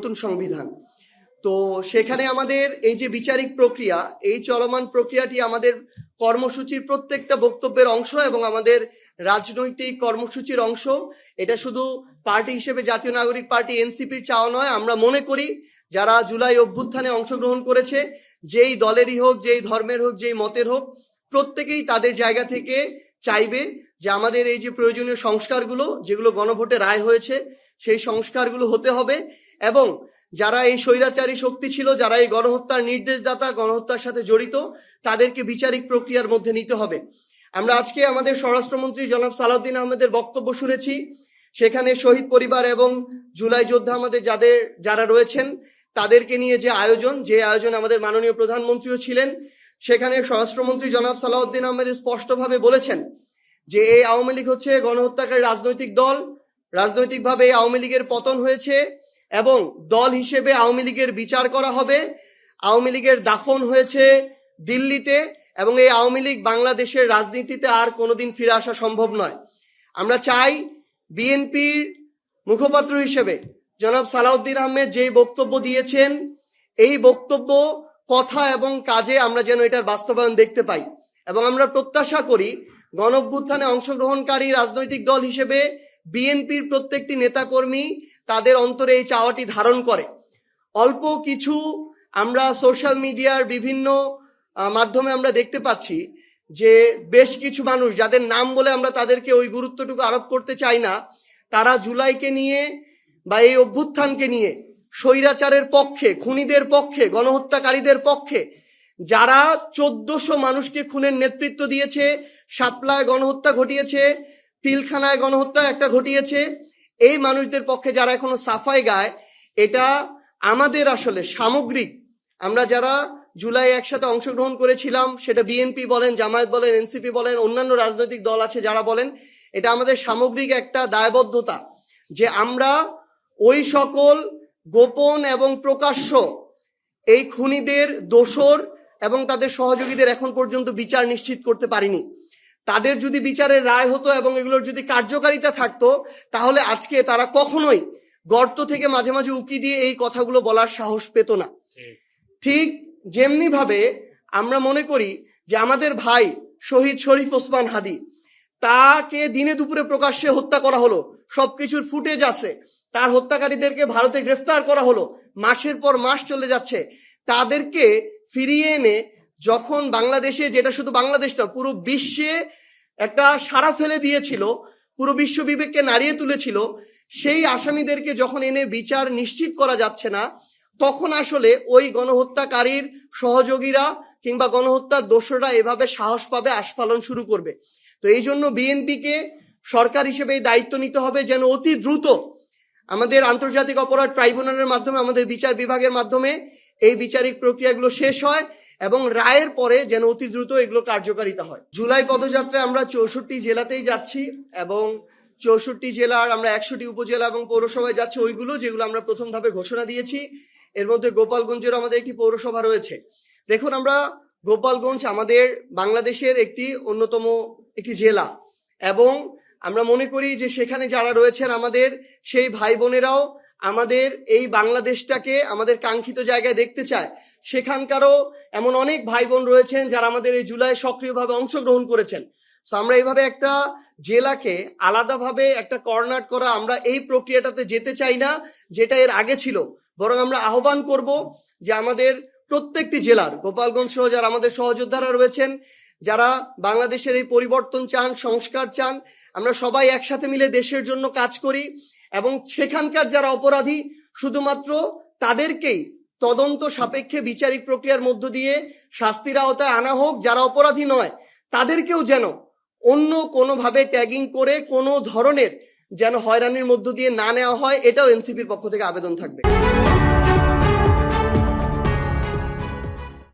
নতুন সংবিধান। তো সেখানে আমাদের এই যে বিচারিক প্রক্রিয়া, এই চলমান প্রক্রিয়াটি আমাদের কর্মসূচির প্রত্যেকটা বক্তব্যের অংশ এবং আমাদের রাজনৈতিক কর্মসূচির অংশ। এটা শুধু পার্টি হিসেবে জাতীয় নাগরিক পার্টি এনসিপির চাওয়া নয়। আমরা মনে করি যারা জুলাই অভ্যুত্থানে অংশগ্রহণ করেছে, যেই দলেরই হোক, যেই ধর্মের হোক, যেই মতের হোক, প্রত্যেকেই তাদের জায়গা থেকে চাইবে যে আমাদের এই যে প্রয়োজনীয় সংস্কারগুলো, যেগুলো গণভোটে রায় হয়েছে, সেই সংস্কারগুলো হতে হবে। এবং যারা এই স্বৈরাচারী শক্তি ছিল, যারা এই গণহত্যার নির্দেশদাতা, গণহত্যার সাথে জড়িত, তাদেরকে বিচারিক প্রক্রিয়ার মধ্যে নিতে হবে। আমরা আজকে আমাদের স্বরাষ্ট্রমন্ত্রী জনাব সালাউদ্দিন আহমেদের বক্তব্য শুনেছি। সেখানে শহীদ পরিবার এবং জুলাই যোদ্ধা আমাদের যারা রয়েছেন তাদেরকে নিয়ে যে আয়োজন আমাদের মাননীয় প্রধানমন্ত্রীও ছিলেন, সেখানে স্বরাষ্ট্রমন্ত্রী জনাব সালাউদ্দিন আহমেদ স্পষ্টভাবে বলেছেন যে এই আওয়ামী লীগ হচ্ছে গণহত্যাকারী রাজনৈতিক দল, রাজনৈতিকভাবে এই আওয়ামী লীগের পতন হয়েছে এবং দল হিসেবে আওয়ামী লীগের বিচার করা হবে। আওয়ামী লীগের দাফন হয়েছে দিল্লিতে এবং এই আওয়ামী লীগ বাংলাদেশের রাজনীতিতে আর কোনোদিন ফিরে আসা সম্ভব নয়। আমরা চাই বিএনপির মুখপাত্র হিসেবে জনাব সালাউদ্দিন আহমেদ যেই বক্তব্য দিয়েছেন, এই বক্তব্য, কথা এবং কাজে আমরা যেন এটার বাস্তবায়ন দেখতে পাই। এবং আমরা প্রত্যাশা করি গণঅভ্যুত্থানে অংশগ্রহণকারী রাজনৈতিক দল হিসেবে বিএনপির প্রত্যেকটি নেতাকর্মী তাদের অন্তরে এই চাওয়াটি ধারণ করে। অল্প কিছু আমরা সোশ্যাল মিডিয়ার বিভিন্ন মাধ্যমে আমরা দেখতে পাচ্ছি যে বেশ কিছু মানুষ, যাদের নাম বলে আমরা তাদেরকে ওই গুরুত্বটুকু আরোপ করতে চাই না, তারা জুলাইকে নিয়ে বা এই অভ্যুত্থানকে নিয়ে স্বৈরাচারের পক্ষে, খুনিদের পক্ষে, গণহত্যাকারীদের পক্ষে, যারা 1400 মানুষকে খুনের নেতৃত্ব দিয়েছে, শাপলায় গণহত্যা ঘটিয়েছে, পিলখানায় গণহত্যা একটা ঘটিয়েছে, এই মানুষদের পক্ষে যারা এখনো সাফাই গায়, এটা আমাদের আসলে সামগ্রিক, আমরা যারা জুলাই একসাথে অংশগ্রহণ করেছিলাম, সেটা বিএনপি বলেন, জামায়াত বলেন, এনসিপি বলেন, অন্যান্য রাজনৈতিক দল আছে যারা বলেন, এটা আমাদের সামগ্রিক একটা দায়বদ্ধতা যে আমরা ওই সকল গোপন এবং প্রকাশ্য এই খুনিদের দোসর এবং তাদের সহযোগীদের এখন পর্যন্ত বিচার নিশ্চিত করতে পারিনি। তাদের যদি বিচারের রায় হতো এবং এগুলোর যদি কার্যকারিতা থাকতো, তাহলে আজকে তারা কখনোই গর্ত থেকে মাঝে মাঝে উকি দিয়ে এই কথাগুলো বলার সাহস পেত না। ঠিক যেমনি ভাবে আমরা মনে করি যে আমাদের ভাই শহীদ শরীফ ওসমান হাদি, তাকে দিনে দুপুরে প্রকাশ্যে হত্যা করা হলো, সবকিছুর ফুটেজ আছে, তার হত্যাকারীদেরকে ভারতে গ্রেফতার করা হলো, মাসের পর মাস চলে যাচ্ছে, তাদেরকে ফিরিয়ে এনে যখন বাংলাদেশে, যেটা শুধু বাংলাদেশ না পুরো বিশ্বে একটা সাড়া ফেলে দিয়েছিল, পুরো বিশ্ব বিবেককে নাড়িয়ে তুলেছিল, সেই আসামিদেরকে যখন এনে বিচার নিশ্চিত করা যাচ্ছে না, তখন আসলে ওই গণহত্যাকারীর সহযোগীরা কিংবা গণহত্যার দোষরা এভাবে সাহস পাবে, আস্ফালন শুরু করবে। তো এই জন্য বিএনপিকে সরকার হিসেবে এই দায়িত্ব নিতে হবে যেন অতি দ্রুত আমাদের আন্তর্জাতিক অপরাধ ট্রাইব্যুনালের মাধ্যমে, আমাদের বিচার বিভাগের মাধ্যমে এই বিচারিক প্রক্রিয়াগুলো শেষ হয় এবং রায়ের পরে যেন অতি দ্রুত এগুলো কার্যকারিতা হয়। জুলাই পদযাত্রায় আমরা 64 জেলাতেই যাচ্ছি এবং 64 জেলার আমরা 100টি উপজেলা এবং পৌরসভায় যাচ্ছি, ওইগুলো যেগুলো আমরা প্রথম ধাপে ঘোষণা দিয়েছি। এর মধ্যে গোপালগঞ্জেরও আমাদের একটি পৌরসভা রয়েছে। দেখুন, আমরা গোপালগঞ্জ আমাদের বাংলাদেশের একটি অন্যতম একটি জেলা এবং আমরা মনে করি যে সেখানে যারা রয়েছেন আমাদের সেই ভাই বোনেরাও আমাদের এই বাংলাদেশটাকে আমাদের কাঙ্ক্ষিত জায়গায় দেখতে চায়। সেখানকারও এমন অনেক ভাই বোন রয়েছেন যারা আমাদের এই জুলাই সক্রিয়ভাবে অংশগ্রহণ করেছেন। তো আমরা এইভাবে একটা জেলাকে আলাদাভাবে একটা কর্নার করা, আমরা এই প্রক্রিয়াটাতে যেতে চাই না যেটা এর আগে ছিল। বরং আমরা আহ্বান করব যে আমাদের প্রত্যেকটি জেলার, গোপালগঞ্জ সহ যারা আমাদের সহযোদ্ধারা রয়েছেন, যারা বাংলাদেশের এই পরিবর্তন চান, সংস্কার চান, আমরা সবাই একসাথে মিলে দেশের জন্য কাজ করি এবং সেখানকার যারা অপরাধী শুধুমাত্র তাদেরকেই তদন্ত সাপেক্ষে বিচারিক প্রক্রিয়ার মধ্য দিয়ে শাস্তির আওতায় আনা হোক, যারা অপরাধী নয় তাদেরকেও যেন অন্য কোনোভাবে ট্যাগিং করে কোনো ধরনের যেন হয়রানির মধ্য দিয়ে না নেওয়া হয়, এটাও এনসিপির পক্ষ থেকে আবেদন থাকবে।